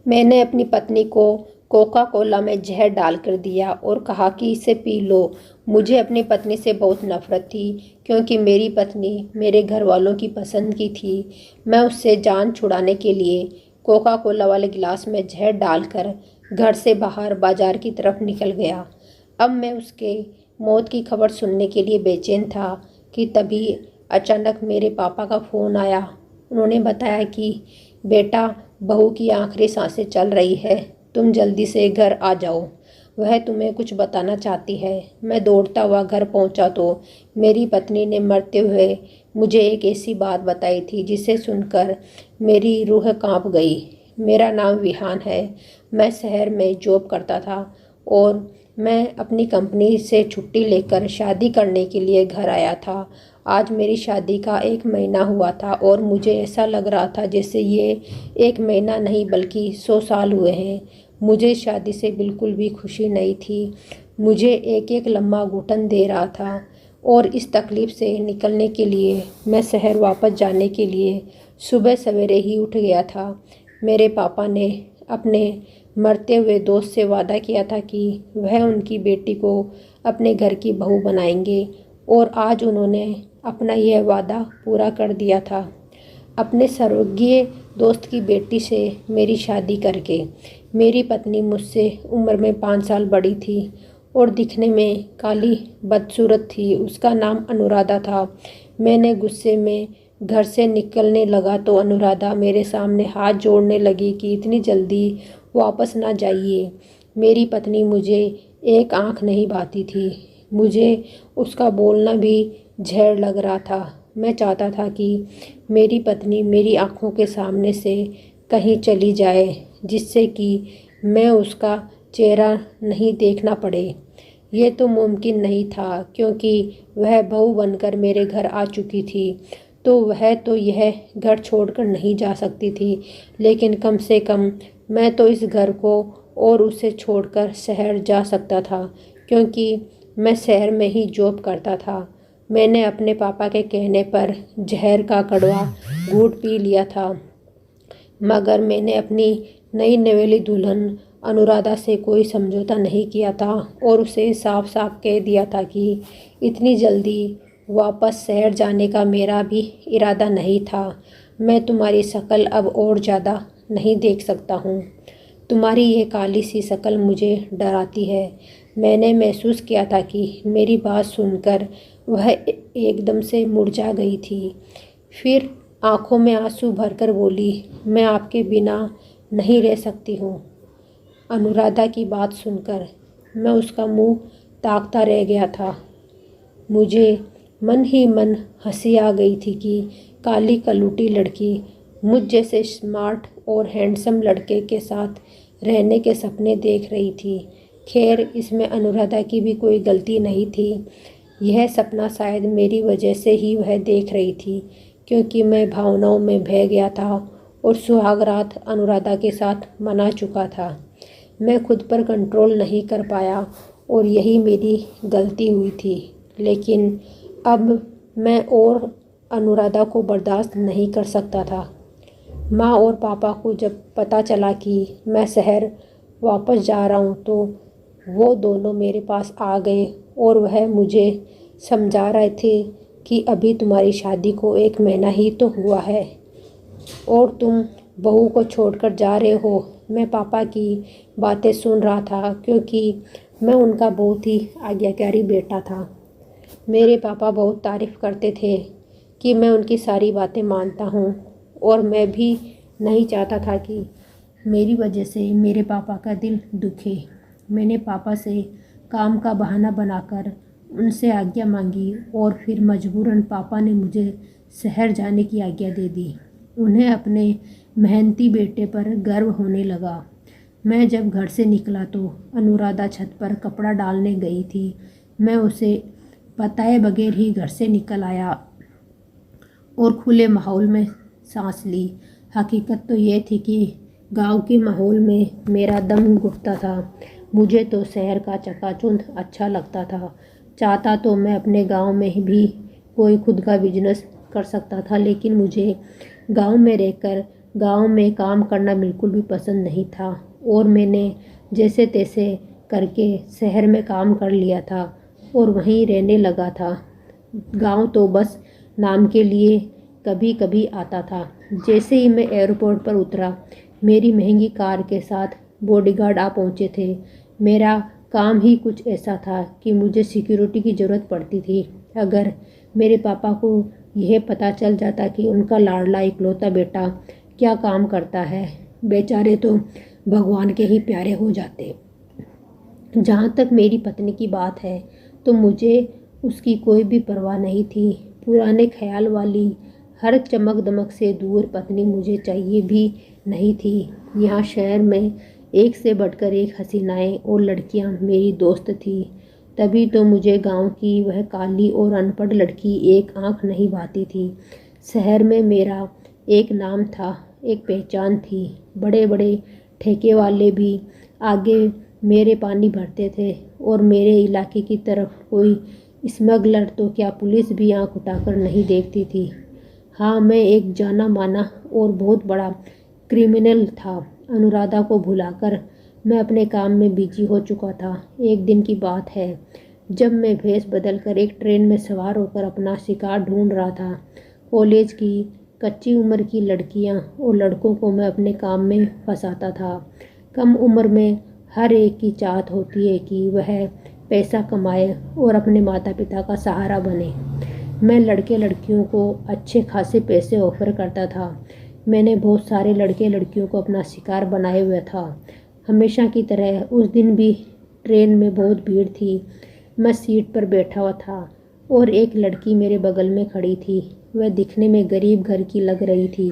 मैंने अपनी पत्नी को कोका कोला में जहर डालकर दिया और कहा कि इसे पी लो। मुझे अपनी पत्नी से बहुत नफरत थी क्योंकि मेरी पत्नी मेरे घर वालों की पसंद की थी। मैं उससे जान छुड़ाने के लिए कोका कोला वाले गिलास में जहर डालकर घर से बाहर बाजार की तरफ निकल गया। अब मैं उसके मौत की खबर सुनने के लिए बेचैन था कि तभी अचानक मेरे पापा का फ़ोन आया। उन्होंने बताया कि बेटा, बहू की आखिरी सांसें चल रही है, तुम जल्दी से घर आ जाओ, वह तुम्हें कुछ बताना चाहती है। मैं दौड़ता हुआ घर पहुंचा तो मेरी पत्नी ने मरते हुए मुझे एक ऐसी बात बताई थी जिसे सुनकर मेरी रूह कांप गई। मेरा नाम विहान है। मैं शहर में जॉब करता था और मैं अपनी कंपनी से छुट्टी लेकर शादी करने के लिए घर आया था। आज मेरी शादी का 1 महीना हुआ था और मुझे ऐसा लग रहा था जैसे ये 1 महीना नहीं बल्कि 100 साल हुए हैं। मुझे शादी से बिल्कुल भी खुशी नहीं थी। मुझे एक एक लम्हा घुटन दे रहा था और इस तकलीफ़ से निकलने के लिए मैं शहर वापस जाने के लिए सुबह सवेरे ही उठ गया था। मेरे पापा ने अपने मरते हुए दोस्त से वादा किया था कि वह उनकी बेटी को अपने घर की बहू बनाएंगे और आज उन्होंने अपना यह वादा पूरा कर दिया था अपने स्वर्गीय दोस्त की बेटी से मेरी शादी करके। मेरी पत्नी मुझसे उम्र में 5 साल बड़ी थी और दिखने में काली बदसूरत थी। उसका नाम अनुराधा था। मैंने गुस्से में घर से निकलने लगा तो अनुराधा मेरे सामने हाथ जोड़ने लगी कि इतनी जल्दी वापस ना जाइए। मेरी पत्नी मुझे एक आंख नहीं भाती थी। मुझे उसका बोलना भी जहर लग रहा था। मैं चाहता था कि मेरी पत्नी मेरी आंखों के सामने से कहीं चली जाए जिससे कि मैं उसका चेहरा नहीं देखना पड़े। ये तो मुमकिन नहीं था क्योंकि वह बहू बनकर मेरे घर आ चुकी थी तो वह तो यह घर छोड़कर नहीं जा सकती थी। लेकिन कम से कम मैं तो इस घर को और उसे छोड़कर शहर जा सकता था क्योंकि मैं शहर में ही जॉब करता था। मैंने अपने पापा के कहने पर जहर का कड़वा घूंट पी लिया था, मगर मैंने अपनी नई नवेली दुल्हन अनुराधा से कोई समझौता नहीं किया था और उसे साफ साफ कह दिया था कि इतनी जल्दी वापस शहर जाने का मेरा भी इरादा नहीं था। मैं तुम्हारी शक्ल अब और ज़्यादा नहीं देख सकता हूँ। तुम्हारी ये काली सी शक्ल मुझे डराती है। मैंने महसूस किया था कि मेरी बात सुनकर वह एकदम से मुरझा गई थी। फिर आंखों में आंसू भरकर बोली, मैं आपके बिना नहीं रह सकती हूँ। अनुराधा की बात सुनकर मैं उसका मुंह ताकता रह गया था। मुझे मन ही मन हंसी आ गई थी कि काली कलूटी लड़की मुझ जैसे स्मार्ट और हैंडसम लड़के के साथ रहने के सपने देख रही थी। खैर, इसमें अनुराधा की भी कोई गलती नहीं थी। यह सपना शायद मेरी वजह से ही वह देख रही थी क्योंकि मैं भावनाओं में बह गया था और सुहाग रात अनुराधा के साथ मना चुका था। मैं खुद पर कंट्रोल नहीं कर पाया और यही मेरी गलती हुई थी। लेकिन अब मैं और अनुराधा को बर्दाश्त नहीं कर सकता था। माँ और पापा को जब पता चला कि मैं शहर वापस जा रहा हूँ तो वो दोनों मेरे पास आ गए और वह मुझे समझा रहे थे कि अभी तुम्हारी शादी को 1 महीना ही तो हुआ है और तुम बहू को छोड़कर जा रहे हो। मैं पापा की बातें सुन रहा था क्योंकि मैं उनका बहुत ही आज्ञाकारी बेटा था। मेरे पापा बहुत तारीफ़ करते थे कि मैं उनकी सारी बातें मानता हूँ और मैं भी नहीं चाहता था कि मेरी वजह से मेरे पापा का दिल दुखे। मैंने पापा से काम का बहाना बनाकर उनसे आज्ञा मांगी और फिर मजबूरन पापा ने मुझे शहर जाने की आज्ञा दे दी। उन्हें अपने मेहनती बेटे पर गर्व होने लगा। मैं जब घर से निकला तो अनुराधा छत पर कपड़ा डालने गई थी। मैं उसे बताए बगैर ही घर से निकल आया और खुले माहौल में सांस ली। हकीकत तो ये थी कि गांव के माहौल में मेरा दम घुटता था। मुझे तो शहर का चकाचौंध अच्छा लगता था। चाहता तो मैं अपने गांव में भी कोई खुद का बिजनेस कर सकता था, लेकिन मुझे गांव में रहकर गांव में काम करना बिल्कुल भी पसंद नहीं था और मैंने जैसे तैसे करके शहर में काम कर लिया था और वहीं रहने लगा था। गांव तो बस नाम के लिए कभी कभी आता था। जैसे ही मैं एयरपोर्ट पर उतरा, मेरी महंगी कार के साथ बॉडीगार्ड आ पहुंचे थे। मेरा काम ही कुछ ऐसा था कि मुझे सिक्योरिटी की ज़रूरत पड़ती थी। अगर मेरे पापा को यह पता चल जाता कि उनका लाडला इकलौता बेटा क्या काम करता है, बेचारे तो भगवान के ही प्यारे हो जाते। जहाँ तक मेरी पत्नी की बात है तो मुझे उसकी कोई भी परवाह नहीं थी। पुराने ख्याल वाली हर चमक दमक से दूर पत्नी मुझे चाहिए भी नहीं थी। यहाँ शहर में एक से बढ़कर एक हसीनाएं और लड़कियाँ मेरी दोस्त थी। तभी तो मुझे गांव की वह काली और अनपढ़ लड़की एक आंख नहीं भाती थी। शहर में मेरा एक नाम था, एक पहचान थी। बड़े बड़े ठेके वाले भी आगे मेरे पानी भरते थे और मेरे इलाके की तरफ कोई स्मगलर तो क्या पुलिस भी आंख उठाकर नहीं देखती थी। हाँ, मैं एक जाना माना और बहुत बड़ा क्रिमिनल था। अनुराधा को भुलाकर मैं अपने काम में बिजी हो चुका था। एक दिन की बात है, जब मैं भेष बदलकर एक ट्रेन में सवार होकर अपना शिकार ढूंढ रहा था। कॉलेज की कच्ची उम्र की लड़कियां और लड़कों को मैं अपने काम में फंसाता था। कम उम्र में हर एक की चाहत होती है कि वह पैसा कमाए और अपने माता पिता का सहारा बने। मैं लड़के लड़कियों को अच्छे खासे पैसे ऑफर करता था। मैंने बहुत सारे लड़के लड़कियों को अपना शिकार बनाए हुआ था। हमेशा की तरह उस दिन भी ट्रेन में बहुत भीड़ थी। मैं सीट पर बैठा हुआ था और एक लड़की मेरे बगल में खड़ी थी। वह दिखने में गरीब घर की लग रही थी।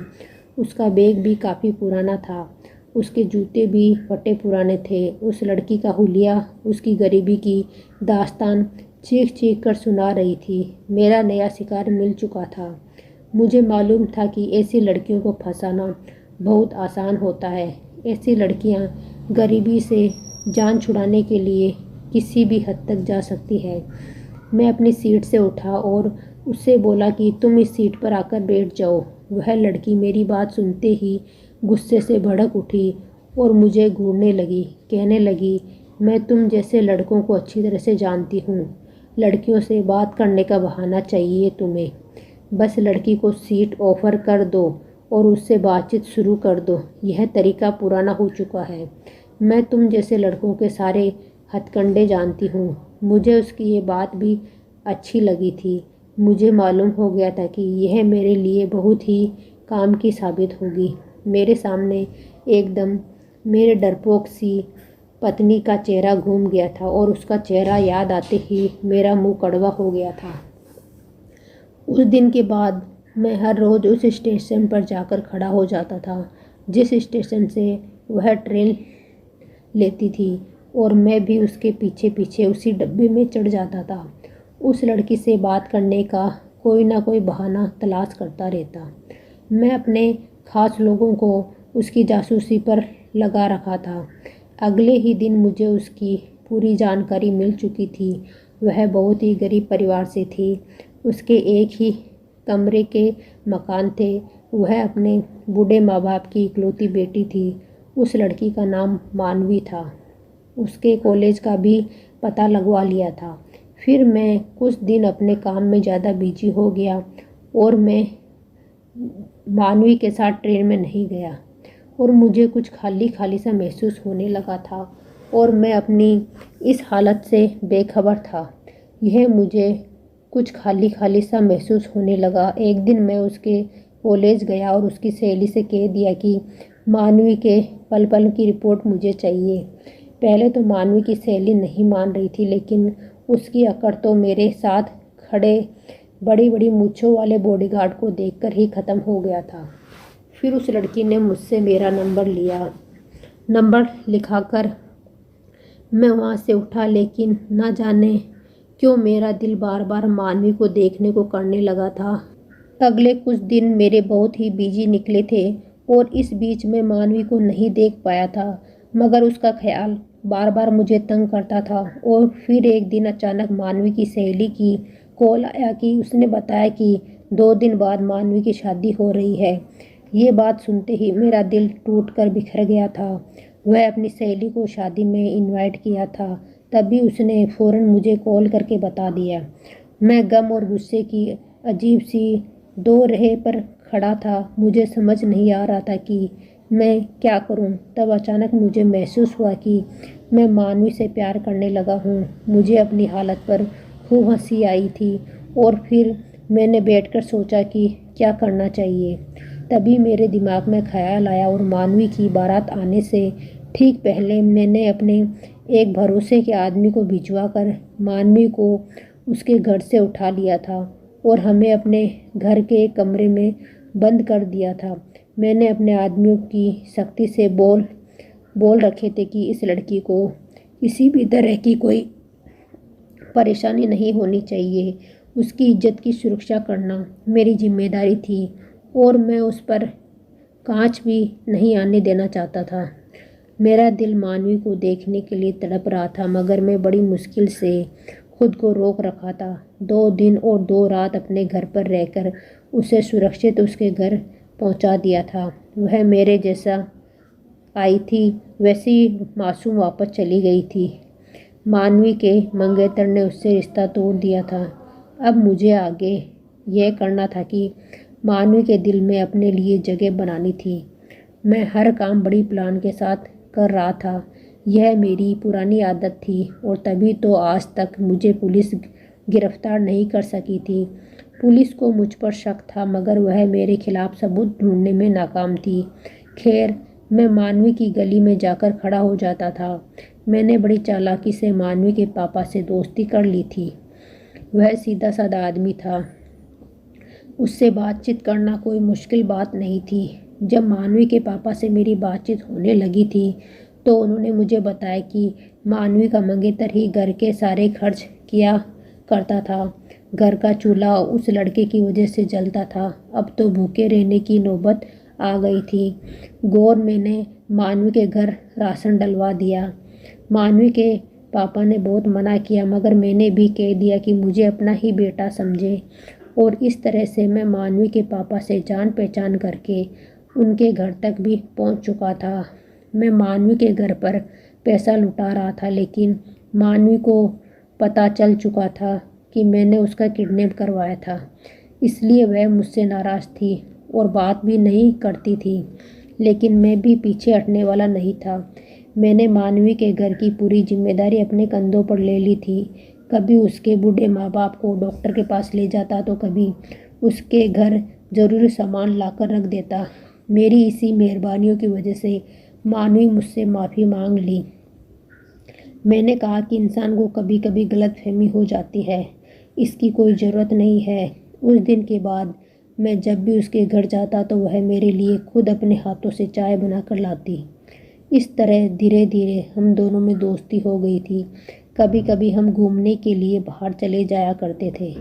उसका बैग भी काफ़ी पुराना था, उसके जूते भी फटे पुराने थे। उस लड़की का हुलिया उसकी गरीबी की दास्तान चीख चीख कर सुना रही थी। मेरा नया शिकार मिल चुका था। मुझे मालूम था कि ऐसी लड़कियों को फंसाना बहुत आसान होता है। ऐसी लड़कियां गरीबी से जान छुड़ाने के लिए किसी भी हद तक जा सकती है। मैं अपनी सीट से उठा और उससे बोला कि तुम इस सीट पर आकर बैठ जाओ। वह लड़की मेरी बात सुनते ही गुस्से से भड़क उठी और मुझे घूरने लगी। कहने लगी, मैं तुम जैसे लड़कों को अच्छी तरह से जानती हूँ। लड़कियों से बात करने का बहाना चाहिए तुम्हें। बस लड़की को सीट ऑफर कर दो और उससे बातचीत शुरू कर दो। यह तरीका पुराना हो चुका है। मैं तुम जैसे लड़कों के सारे हथकंडे जानती हूँ। मुझे उसकी ये बात भी अच्छी लगी थी। मुझे मालूम हो गया था कि यह मेरे लिए बहुत ही काम की साबित होगी। मेरे सामने एकदम मेरे डरपोक सी पत्नी का चेहरा घूम गया था और उसका चेहरा याद आते ही मेरा मुंह कड़वा हो गया था। उस दिन के बाद मैं हर रोज़ उस स्टेशन पर जाकर खड़ा हो जाता था जिस स्टेशन से वह ट्रेन लेती थी और मैं भी उसके पीछे पीछे उसी डब्बे में चढ़ जाता था। उस लड़की से बात करने का कोई ना कोई बहाना तलाश करता रहता। मैं अपने खास लोगों को उसकी जासूसी पर लगा रखा था। अगले ही दिन मुझे उसकी पूरी जानकारी मिल चुकी थी। वह बहुत ही गरीब परिवार से थी। उसके एक ही कमरे के मकान थे। वह अपने बूढ़े माँ बाप की इकलौती बेटी थी। उस लड़की का नाम मानवी था। उसके कॉलेज का भी पता लगवा लिया था। फिर मैं कुछ दिन अपने काम में ज़्यादा बिजी हो गया और मैं मानवी के साथ ट्रेन में नहीं गया और मुझे कुछ खाली खाली सा महसूस होने लगा था और मैं अपनी इस हालत से बेखबर था। यह मुझे कुछ खाली खाली सा महसूस होने लगा। एक दिन मैं उसके कॉलेज गया और उसकी सहेली से कह दिया कि मानवी के पल पल की रिपोर्ट मुझे चाहिए। पहले तो मानवी की सहेली नहीं मान रही थी, लेकिन उसकी अकड़ तो मेरे साथ खड़े बड़ी बड़ी मूंछों वाले बॉडीगार्ड को देखकर ही ख़त्म हो गया था। फिर उस लड़की ने मुझसे मेरा नंबर लिया। नंबर लिखाकर मैं वहाँ से उठा, लेकिन ना जाने क्यों मेरा दिल बार बार मानवी को देखने को करने लगा था। अगले कुछ दिन मेरे बहुत ही बिजी निकले थे और इस बीच में मानवी को नहीं देख पाया था, मगर उसका ख्याल बार बार मुझे तंग करता था। और फिर एक दिन अचानक मानवी की सहेली की कॉल आया कि उसने बताया कि 2 दिन बाद मानवी की शादी हो रही है, ये बात सुनते ही मेरा दिल टूटकर बिखर गया था। वह अपनी सहेली को शादी में इनवाइट किया था, तभी उसने फ़ौरन मुझे कॉल करके बता दिया। मैं गम और गुस्से की अजीब सी दो राह पर खड़ा था। मुझे समझ नहीं आ रहा था कि मैं क्या करूं। तब अचानक मुझे महसूस हुआ कि मैं मानवी से प्यार करने लगा हूं। मुझे अपनी हालत पर खूब हंसी आई थी और फिर मैंने बैठकर सोचा कि क्या करना चाहिए। तभी मेरे दिमाग में ख्याल आया और मानवी की बारात आने से ठीक पहले मैंने अपने एक भरोसे के आदमी को भिजवा कर मानवी को उसके घर से उठा लिया था और हमें अपने घर के एक कमरे में बंद कर दिया था। मैंने अपने आदमियों की सख्ती से बोल रखे थे कि इस लड़की को किसी भी तरह की कोई परेशानी नहीं होनी चाहिए। उसकी इज्जत की सुरक्षा करना मेरी जिम्मेदारी थी और मैं उस पर कांच भी नहीं आने देना चाहता था। मेरा दिल मानवी को देखने के लिए तड़प रहा था, मगर मैं बड़ी मुश्किल से खुद को रोक रखा था। 2 दिन और 2 रात अपने घर पर रहकर उसे सुरक्षित उसके घर पहुंचा दिया था। वह मेरे जैसा आई थी वैसी मासूम वापस चली गई थी। मानवी के मंगेतर ने उससे रिश्ता तोड़ दिया था। अब मुझे आगे यह करना था कि मानवी के दिल में अपने लिए जगह बनानी थी। मैं हर काम बड़ी प्लान के साथ कर रहा था। यह मेरी पुरानी आदत थी और तभी तो आज तक मुझे पुलिस गिरफ्तार नहीं कर सकी थी। पुलिस को मुझ पर शक था, मगर वह मेरे खिलाफ सबूत ढूंढने में नाकाम थी। खैर, मैं मानवी की गली में जाकर खड़ा हो जाता था। मैंने बड़ी चालाकी से मानवी के पापा से दोस्ती कर ली थी। वह सीधा साधा आदमी था। उससे बातचीत करना कोई मुश्किल बात नहीं थी। जब मानवी के पापा से मेरी बातचीत होने लगी थी तो उन्होंने मुझे बताया कि मानवी का मंगेतर ही घर के सारे खर्च किया करता था। घर का चूल्हा उस लड़के की वजह से जलता था। अब तो भूखे रहने की नौबत आ गई थी। गौर ने मानवी के घर राशन डलवा दिया। मानवी के पापा ने बहुत मना किया, मगर मैंने भी कह दिया कि मुझे अपना ही बेटा समझे और इस तरह से मैं मानवी के पापा से जान पहचान करके उनके घर तक भी पहुंच चुका था। मैं मानवी के घर पर पैसा लुटा रहा था, लेकिन मानवी को पता चल चुका था कि मैंने उसका किडनैप करवाया था। इसलिए वह मुझसे नाराज़ थी और बात भी नहीं करती थी, लेकिन मैं भी पीछे हटने वाला नहीं था। मैंने मानवी के घर की पूरी जिम्मेदारी अपने कंधों पर ले ली थी। कभी उसके बूढ़े माँ बाप को डॉक्टर के पास ले जाता तो कभी उसके घर ज़रूरी सामान लाकर रख देता। मेरी इसी मेहरबानियों की वजह से मानवी मुझसे माफ़ी मांग ली। मैंने कहा कि इंसान को कभी कभी गलतफहमी हो जाती है, इसकी कोई ज़रूरत नहीं है। उस दिन के बाद मैं जब भी उसके घर जाता तो वह मेरे लिए खुद अपने हाथों से चाय बनाकर लाती। इस तरह धीरे धीरे हम दोनों में दोस्ती हो गई थी। कभी कभी हम घूमने के लिए बाहर चले जाया करते थे।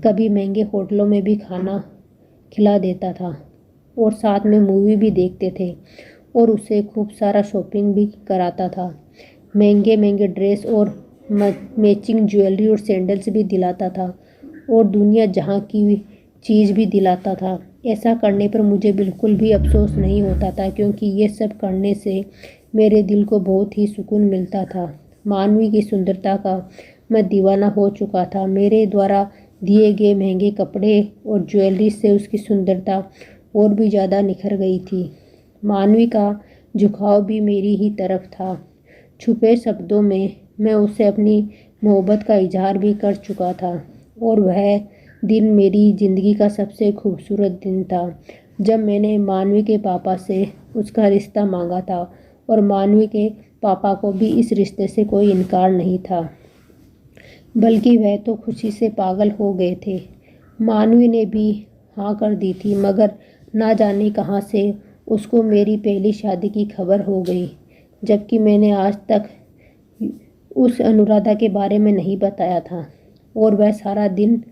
कभी महंगे होटलों में भी खाना खिला देता था और साथ में मूवी भी देखते थे और उसे खूब सारा शॉपिंग भी कराता था। महंगे महंगे ड्रेस और मैचिंग ज्वेलरी और सैंडल्स भी दिलाता था और दुनिया जहाँ की चीज़ भी दिलाता था। ऐसा करने पर मुझे बिल्कुल भी अफसोस नहीं होता था, क्योंकि ये सब करने से मेरे दिल को बहुत ही सुकून मिलता था। मानवी की सुंदरता का मैं दीवाना हो चुका था। मेरे द्वारा दिए गए महंगे कपड़े और ज्वेलरी से उसकी सुंदरता और भी ज़्यादा निखर गई थी। मानवी का झुकाव भी मेरी ही तरफ था। छुपे शब्दों में मैं उसे अपनी मोहब्बत का इजहार भी कर चुका था और वह दिन मेरी ज़िंदगी का सबसे खूबसूरत दिन था, जब मैंने मानवी के पापा से उसका रिश्ता मांगा था और मानवी के पापा को भी इस रिश्ते से कोई इनकार नहीं था, बल्कि वह तो खुशी से पागल हो गए थे। मानवी ने भी हाँ कर दी थी, मगर ना जाने कहाँ से उसको मेरी पहली शादी की खबर हो गई, जबकि मैंने आज तक उस अनुराधा के बारे में नहीं बताया था और वह सारा दिन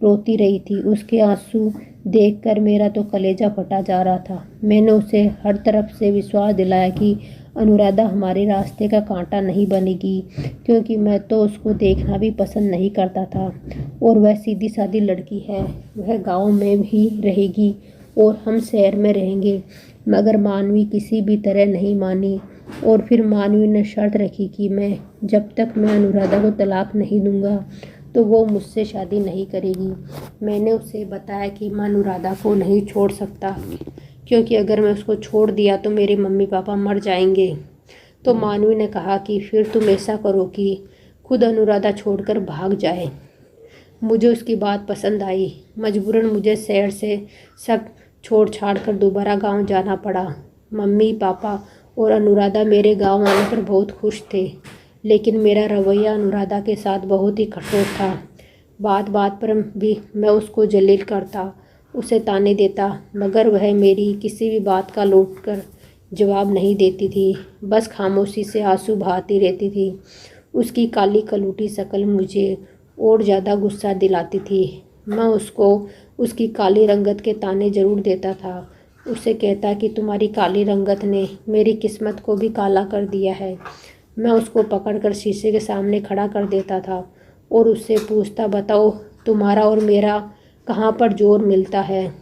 रोती रही थी। उसके आंसू देखकर मेरा तो कलेजा फटा जा रहा था। मैंने उसे हर तरफ से विश्वास दिलाया कि अनुराधा हमारे रास्ते का कांटा नहीं बनेगी, क्योंकि मैं तो उसको देखना भी पसंद नहीं करता था और वह सीधी सादी लड़की है। वह गांव में ही रहेगी और हम शहर में रहेंगे। मगर मानवी किसी भी तरह नहीं मानी और फिर मानवी ने शर्त रखी कि जब तक मैं अनुराधा को तलाक नहीं दूंगा तो वो मुझसे शादी नहीं करेगी। मैंने उसे बताया कि मैं अनुराधा को नहीं छोड़ सकता, क्योंकि अगर मैं उसको छोड़ दिया तो मेरे मम्मी पापा मर जाएंगे। तो मानवी ने कहा कि फिर तुम ऐसा करो कि खुद अनुराधा छोड़कर भाग जाए। मुझे उसकी बात पसंद आई। मजबूरन मुझे शहर से सब छोड़ छाड़ कर दोबारा गांव जाना पड़ा। मम्मी पापा और अनुराधा मेरे गांव आने पर बहुत खुश थे, लेकिन मेरा रवैया अनुराधा के साथ बहुत ही कठोर था। बात बात पर भी मैं उसको जलील करता, उसे ताने देता, मगर वह मेरी किसी भी बात का लौट कर जवाब नहीं देती थी, बस खामोशी से आंसू बहाती रहती थी। उसकी काली कलूटी शक्ल मुझे और ज़्यादा गुस्सा दिलाती थी। मैं उसको उसकी काली रंगत के ताने जरूर देता था। उसे कहता कि तुम्हारी काली रंगत ने मेरी किस्मत को भी काला कर दिया है। मैं उसको पकड़कर शीशे के सामने खड़ा कर देता था और उससे पूछता, बताओ तुम्हारा और मेरा कहाँ पर जोर मिलता है?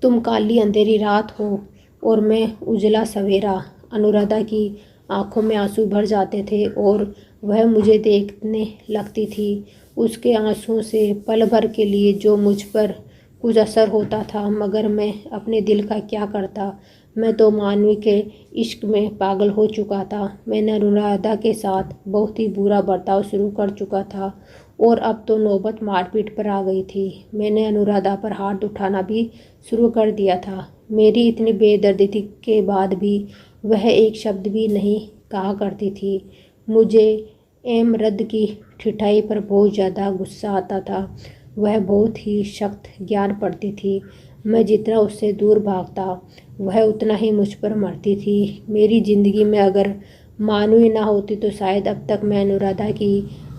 तुम काली अंधेरी रात हो और मैं उजला सवेरा। अनुराधा की आंखों में आंसू भर जाते थे और वह मुझे देखने लगती थी। उसके आंसुओं से पल भर के लिए जो मुझ पर कुछ असर होता था, मगर मैं अपने दिल का क्या करता। मैं तो मानवी के इश्क में पागल हो चुका था। मैंने अनुराधा के साथ बहुत ही बुरा बर्ताव शुरू कर चुका था और अब तो नौबत मारपीट पर आ गई थी। मैंने अनुराधा पर हाथ उठाना भी शुरू कर दिया था। मेरी इतनी बेदर्दी के बाद भी वह एक शब्द भी नहीं कहा करती थी। मुझे रद्द की ठिठाई पर बहुत ज़्यादा गुस्सा आता था। वह बहुत ही सख्त ज्ञान पड़ती थी। मैं जितना उससे दूर भागता वह उतना ही मुझ पर मरती थी। मेरी ज़िंदगी में अगर मानवी ना होती तो शायद अब तक मैं अनुराधा की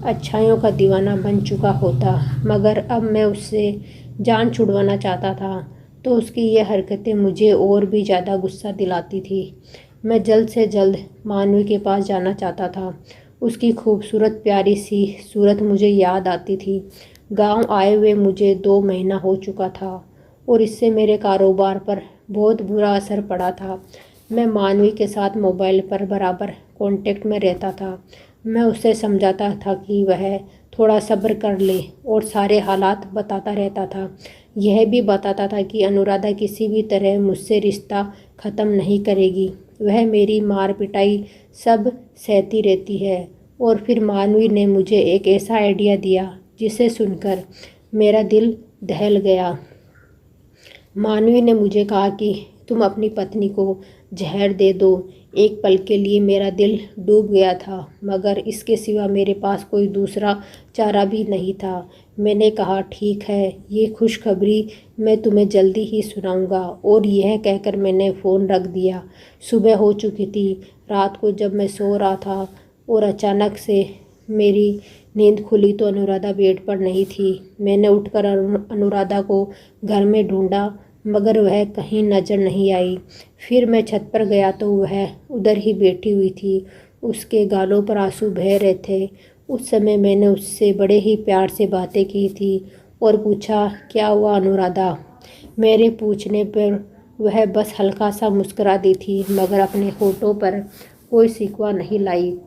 अच्छाइयों का दीवाना बन चुका होता, मगर अब मैं उससे जान छुड़वाना चाहता था तो उसकी यह हरकतें मुझे और भी ज़्यादा गुस्सा दिलाती थी। मैं जल्द से जल्द मानवी के पास जाना चाहता था। उसकी खूबसूरत प्यारी सी सूरत मुझे याद आती थी। गांव आए हुए मुझे 2 महीना हो चुका था और इससे मेरे कारोबार पर बहुत बुरा असर पड़ा था। मैं मानवी के साथ मोबाइल पर बराबर कांटेक्ट में रहता था। मैं उसे समझाता था कि वह थोड़ा सब्र कर ले और सारे हालात बताता रहता था। यह भी बताता था कि अनुराधा किसी भी तरह मुझसे रिश्ता ख़त्म नहीं करेगी। वह मेरी मार पिटाई सब सहती रहती है। और फिर मानवी ने मुझे एक ऐसा आइडिया दिया जिसे सुनकर मेरा दिल दहल गया। मानवी ने मुझे कहा कि तुम अपनी पत्नी को जहर दे दो। एक पल के लिए मेरा दिल डूब गया था, मगर इसके सिवा मेरे पास कोई दूसरा चारा भी नहीं था। मैंने कहा, ठीक है, ये खुशखबरी मैं तुम्हें जल्दी ही सुनाऊंगा। और यह कहकर मैंने फ़ोन रख दिया। सुबह हो चुकी थी। रात को जब मैं सो रहा था और अचानक से मेरी नींद खुली तो अनुराधा बेड पर नहीं थी। मैंने उठकर अनुराधा को घर में ढूंढा, मगर वह कहीं नजर नहीं आई। फिर मैं छत पर गया तो वह उधर ही बैठी हुई थी। उसके गालों पर आंसू बह रहे थे। उस समय मैंने उससे बड़े ही प्यार से बातें की थी और पूछा, क्या हुआ अनुराधा? मेरे पूछने पर वह बस हल्का सा मुस्कुरा दी थी, मगर अपने होठों पर कोई शिकवा नहीं लाई।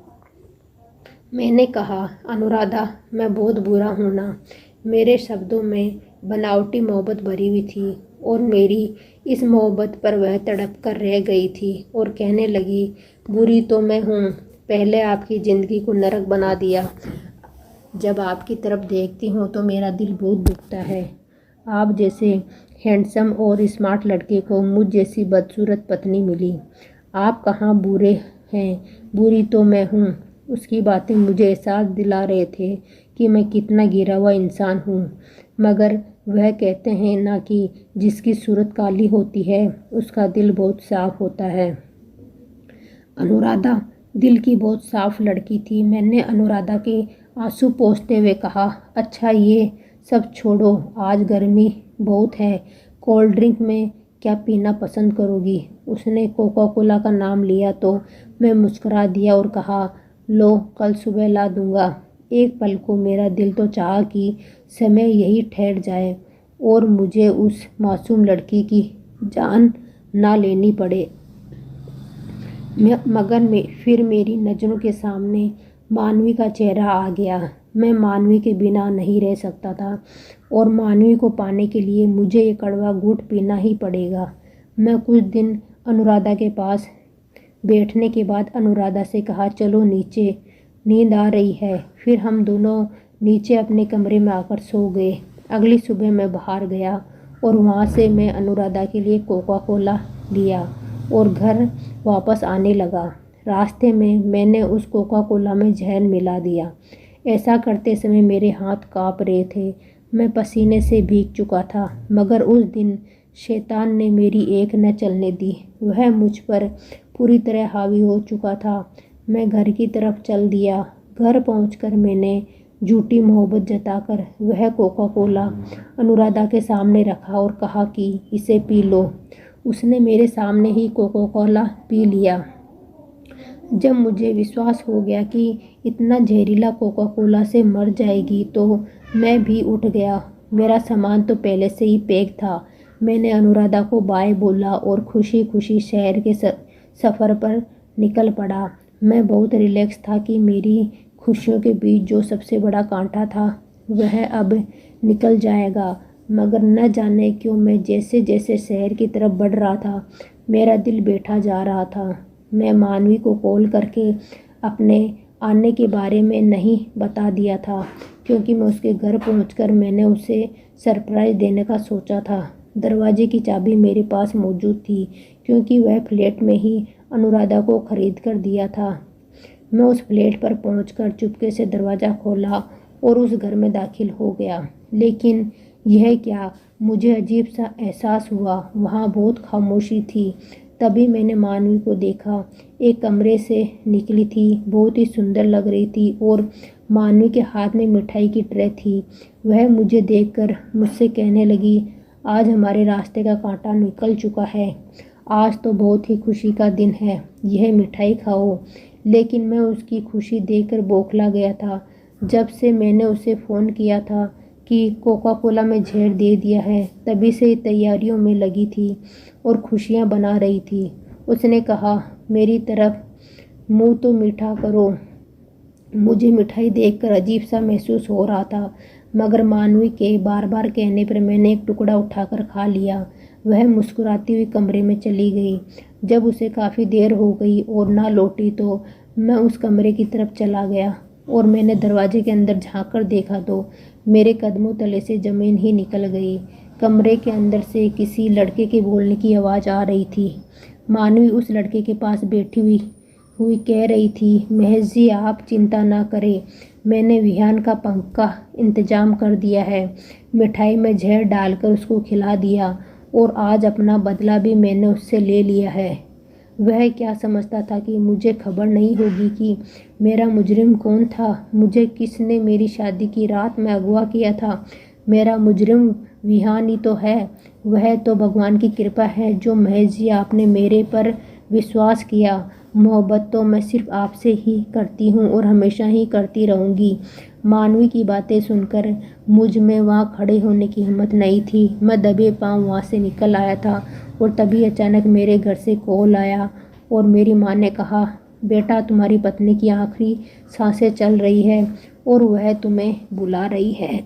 मैंने कहा, अनुराधा, मैं बहुत बुरा हूँ ना। मेरे शब्दों में बनावटी मोहब्बत भरी हुई थी और मेरी इस मोहब्बत पर वह तड़प कर रह गई थी और कहने लगी, बुरी तो मैं हूँ। पहले आपकी ज़िंदगी को नरक बना दिया। जब आपकी तरफ देखती हूँ तो मेरा दिल बहुत दुखता है। आप जैसे हैंडसम और स्मार्ट लड़के को मुझ जैसी बदसूरत पत्नी मिली। आप कहाँ बुरे हैं? बुरी तो मैं हूँ। उसकी बातें मुझे एहसास दिला रहे थे कि मैं कितना गिरा हुआ इंसान हूँ। मगर वह कहते हैं ना कि जिसकी सूरत काली होती है उसका दिल बहुत साफ होता है। अनुराधा दिल की बहुत साफ लड़की थी। मैंने अनुराधा के आंसू पोंछते हुए कहा, अच्छा ये सब छोड़ो, आज गर्मी बहुत है, कोल्ड ड्रिंक में क्या पीना पसंद करोगी? उसने कोका कोला का नाम लिया तो मैं मुस्कुरा दिया और कहा, लो, कल सुबह ला दूंगा। एक पल को मेरा दिल तो चाहा कि समय यही ठहर जाए और मुझे उस मासूम लड़की की जान ना लेनी पड़े। मगर फिर मेरी नज़रों के सामने मानवी का चेहरा आ गया। मैं मानवी के बिना नहीं रह सकता था और मानवी को पाने के लिए मुझे ये कड़वा घूंट पीना ही पड़ेगा। मैं कुछ दिन अनुराधा के पास बैठने के बाद अनुराधा से कहा, चलो नीचे, नींद आ रही है। फिर हम दोनों नीचे अपने कमरे में आकर सो गए। अगली सुबह मैं बाहर गया और वहाँ से मैं अनुराधा के लिए कोका कोला लिया और घर वापस आने लगा। रास्ते में मैंने उस कोका कोला में जहर मिला दिया। ऐसा करते समय मेरे हाथ काँप रहे थे। मैं पसीने से भीग चुका था। मगर उस दिन शैतान ने मेरी एक न चलने दी। वह मुझ पर पूरी तरह हावी हो चुका था। मैं घर की तरफ चल दिया। घर पहुंचकर मैंने झूठी मोहब्बत जताकर वह कोका कोला अनुराधा के सामने रखा और कहा कि इसे पी लो। उसने मेरे सामने ही कोका कोला पी लिया। जब मुझे विश्वास हो गया कि इतना जहरीला कोका कोला से मर जाएगी तो मैं भी उठ गया। मेरा सामान तो पहले से ही पैक था। मैंने अनुराधा को बाय बोला और खुशी खुशी शहर के सफ़र पर निकल पड़ा। मैं बहुत रिलैक्स था कि मेरी खुशियों के बीच जो सबसे बड़ा कांटा था वह अब निकल जाएगा। मगर न जाने क्यों मैं जैसे जैसे शहर की तरफ बढ़ रहा था मेरा दिल बैठा जा रहा था। मैं मानवी को कॉल करके अपने आने के बारे में नहीं बता दिया था क्योंकि मैं उसके घर पहुंचकर मैंने उसे सरप्राइज़ देने का सोचा था। दरवाजे की चाबी मेरे पास मौजूद थी क्योंकि वह फ्लैट में ही अनुराधा को खरीद कर दिया था। मैं उस फ्लैट पर पहुंचकर चुपके से दरवाज़ा खोला और उस घर में दाखिल हो गया। लेकिन यह क्या, मुझे अजीब सा एहसास हुआ। वहाँ बहुत खामोशी थी। तभी मैंने मानवी को देखा। एक कमरे से निकली थी, बहुत ही सुंदर लग रही थी और मानवी के हाथ में मिठाई की ट्रे थी। वह मुझे देखकर मुझसे कहने लगी, आज हमारे रास्ते का कांटा निकल चुका है। आज तो बहुत ही खुशी का दिन है, यह मिठाई खाओ। लेकिन मैं उसकी खुशी देखकर बौखला गया था। जब से मैंने उसे फ़ोन किया था कि कोका कोला में जहर दे दिया है, तभी से तैयारियों में लगी थी और खुशियाँ बना रही थी। उसने कहा, मेरी तरफ मुंह तो मीठा करो। मुझे मिठाई देखकर अजीब सा महसूस हो रहा था, मगर मानवी के बार बार कहने पर मैंने एक टुकड़ा उठाकर खा लिया। वह मुस्कुराती हुई कमरे में चली गई। जब उसे काफ़ी देर हो गई और ना लौटी तो मैं उस कमरे की तरफ चला गया और मैंने दरवाजे के अंदर झांक कर देखा तो मेरे कदमों तले से ज़मीन ही निकल गई। कमरे के अंदर से किसी लड़के के बोलने की आवाज़ आ रही थी। मानवी उस लड़के के पास बैठी हुई कह रही थी, महेश जी आप चिंता ना करें, मैंने विहान का पक्का इंतजाम कर दिया है। मिठाई में जहर डालकर उसको खिला दिया और आज अपना बदला भी मैंने उससे ले लिया है। वह क्या समझता था कि मुझे खबर नहीं होगी कि मेरा मुजरिम कौन था। मुझे किसने मेरी शादी की रात में अगवा किया था। मेरा मुजरिम विहान ही तो है। वह तो भगवान की कृपा है जो महेश जी आपने मेरे पर विश्वास किया। मोहब्बत तो मैं सिर्फ आपसे ही करती हूँ और हमेशा ही करती रहूँगी। मानवी की बातें सुनकर मुझ में वहाँ खड़े होने की हिम्मत नहीं थी। मैं दबे पाँव वहाँ से निकल आया था और तभी अचानक मेरे घर से कॉल आया और मेरी माँ ने कहा, बेटा तुम्हारी पत्नी की आखिरी सांसें चल रही है और वह तुम्हें बुला रही है।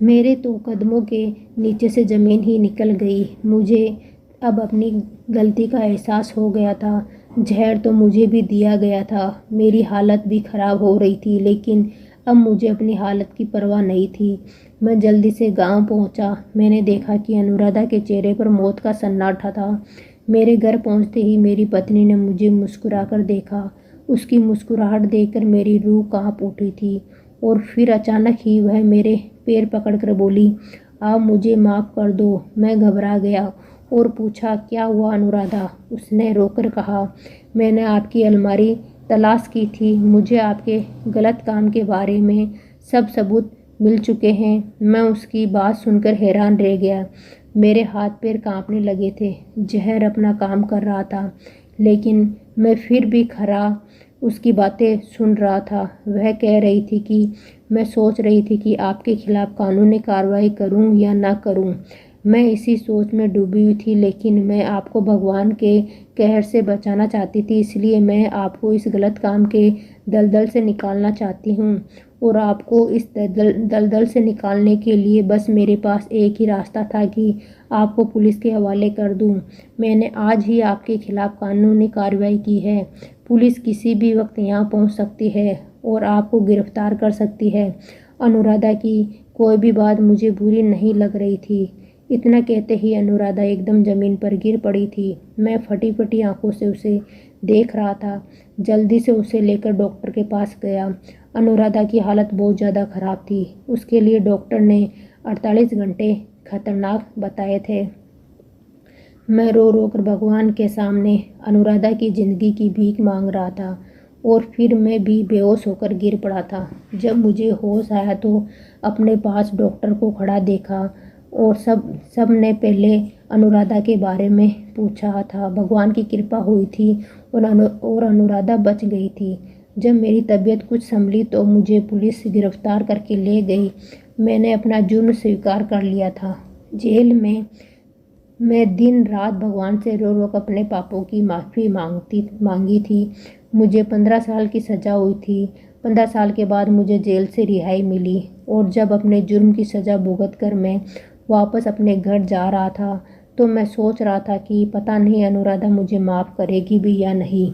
मेरे तो कदमों के नीचे से ज़मीन ही निकल गई। मुझे अब अपनी गलती का एहसास हो गया था। जहर तो मुझे भी दिया गया था। मेरी हालत भी ख़राब हो रही थी, लेकिन अब मुझे अपनी हालत की परवाह नहीं थी। मैं जल्दी से गांव पहुंचा। मैंने देखा कि अनुराधा के चेहरे पर मौत का सन्नाटा था। मेरे घर पहुंचते ही मेरी पत्नी ने मुझे मुस्कुराकर देखा। उसकी मुस्कुराहट देखकर मेरी रूह कांप उठी थी और फिर अचानक ही वह मेरे पैर पकड़कर बोली, आप मुझे माफ़ कर दो। मैं घबरा गया और पूछा, क्या हुआ अनुराधा? उसने रोकर कहा, मैंने आपकी अलमारी तलाश की थी। मुझे आपके गलत काम के बारे में सब सबूत मिल चुके हैं। मैं उसकी बात सुनकर हैरान रह गया। मेरे हाथ पैर कांपने लगे थे। जहर अपना काम कर रहा था, लेकिन मैं फिर भी खरा उसकी बातें सुन रहा था। वह कह रही थी कि मैं सोच रही थी कि आपके खिलाफ कानूनी कार्रवाई करूं या ना करूं। मैं इसी सोच में डूबी हुई थी, लेकिन मैं आपको भगवान के कहर से बचाना चाहती थी, इसलिए मैं आपको इस गलत काम के दलदल से निकालना चाहती हूँ। और आपको इस दलदल से निकालने के लिए बस मेरे पास एक ही रास्ता था कि आपको पुलिस के हवाले कर दूं। मैंने आज ही आपके खिलाफ कानूनी कार्रवाई की है। पुलिस किसी भी वक्त यहाँ पहुँच सकती है और आपको गिरफ्तार कर सकती है। अनुराधा की कोई भी बात मुझे बुरी नहीं लग रही थी। इतना कहते ही अनुराधा एकदम ज़मीन पर गिर पड़ी थी। मैं फटी फटी आंखों से उसे देख रहा था। जल्दी से उसे लेकर डॉक्टर के पास गया। अनुराधा की हालत बहुत ज़्यादा ख़राब थी। उसके लिए डॉक्टर ने 48 घंटे खतरनाक बताए थे। मैं रो रो कर भगवान के सामने अनुराधा की ज़िंदगी की भीख मांग रहा था और फिर मैं भी बेहोश होकर गिर पड़ा था। जब मुझे होश आया तो अपने पास डॉक्टर को खड़ा देखा और सब ने पहले अनुराधा के बारे में पूछा था। भगवान की कृपा हुई थी और अनुराधा बच गई थी। जब मेरी तबीयत कुछ संभली तो मुझे पुलिस गिरफ्तार करके ले गई। मैंने अपना जुर्म स्वीकार कर लिया था। जेल में मैं दिन रात भगवान से रो रो अपने पापों की माफ़ी मांगी थी। मुझे 15 साल की सज़ा हुई थी। 15 साल के बाद मुझे जेल से रिहाई मिली और जब अपने जुर्म की सज़ा भुगत कर मैं वापस अपने घर जा रहा था तो मैं सोच रहा था कि पता नहीं अनुराधा मुझे माफ़ करेगी भी या नहीं।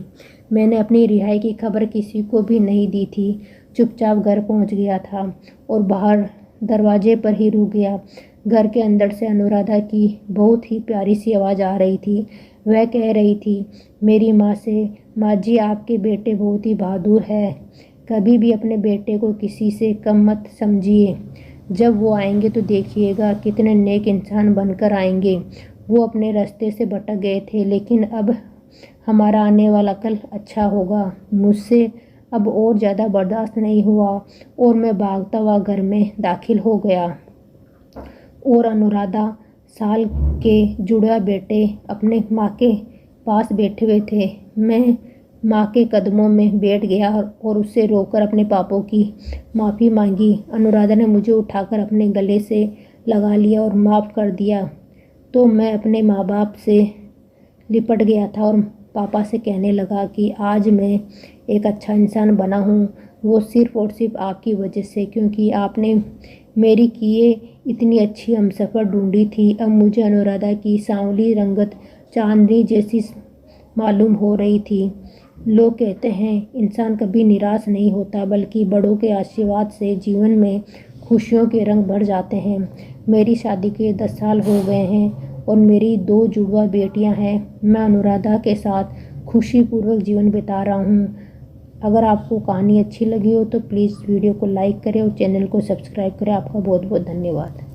मैंने अपनी रिहाई की खबर किसी को भी नहीं दी थी। चुपचाप घर पहुंच गया था और बाहर दरवाजे पर ही रुक गया। घर के अंदर से अनुराधा की बहुत ही प्यारी सी आवाज़ आ रही थी। वह कह रही थी मेरी माँ से, माँ जी आपके बेटे बहुत ही बहादुर है, कभी भी अपने बेटे को किसी से कम मत समझिए। जब वो आएंगे तो देखिएगा कितने नेक इंसान बनकर आएंगे। वो अपने रास्ते से भटक गए थे, लेकिन अब हमारा आने वाला कल अच्छा होगा। मुझसे अब और ज़्यादा बर्दाश्त नहीं हुआ और मैं भागता हुआ घर में दाखिल हो गया और अनुराधा साल के जुड़वा बेटे अपने माँ के पास बैठे हुए थे। मैं माँ के कदमों में बैठ गया और उससे रोकर अपने पापों की माफ़ी मांगी। अनुराधा ने मुझे उठाकर अपने गले से लगा लिया और माफ़ कर दिया। तो मैं अपने माँ बाप से लिपट गया था और पापा से कहने लगा कि आज मैं एक अच्छा इंसान बना हूँ, वो सिर्फ़ और सिर्फ आपकी वजह से, क्योंकि आपने मेरी किए इतनी अच्छी हमसफ़र ढूंढी थी। अब मुझे अनुराधा की सांवली रंगत चांदनी जैसी मालूम हो रही थी। लोग कहते हैं इंसान कभी निराश नहीं होता, बल्कि बड़ों के आशीर्वाद से जीवन में खुशियों के रंग भर जाते हैं। मेरी शादी के 10 साल हो गए हैं और मेरी 2 जुड़वा बेटियां हैं। मैं अनुराधा के साथ खुशीपूर्वक जीवन बिता रहा हूँ। अगर आपको कहानी अच्छी लगी हो तो प्लीज़ वीडियो को लाइक करें और चैनल को सब्सक्राइब करें। आपका बहुत बहुत धन्यवाद।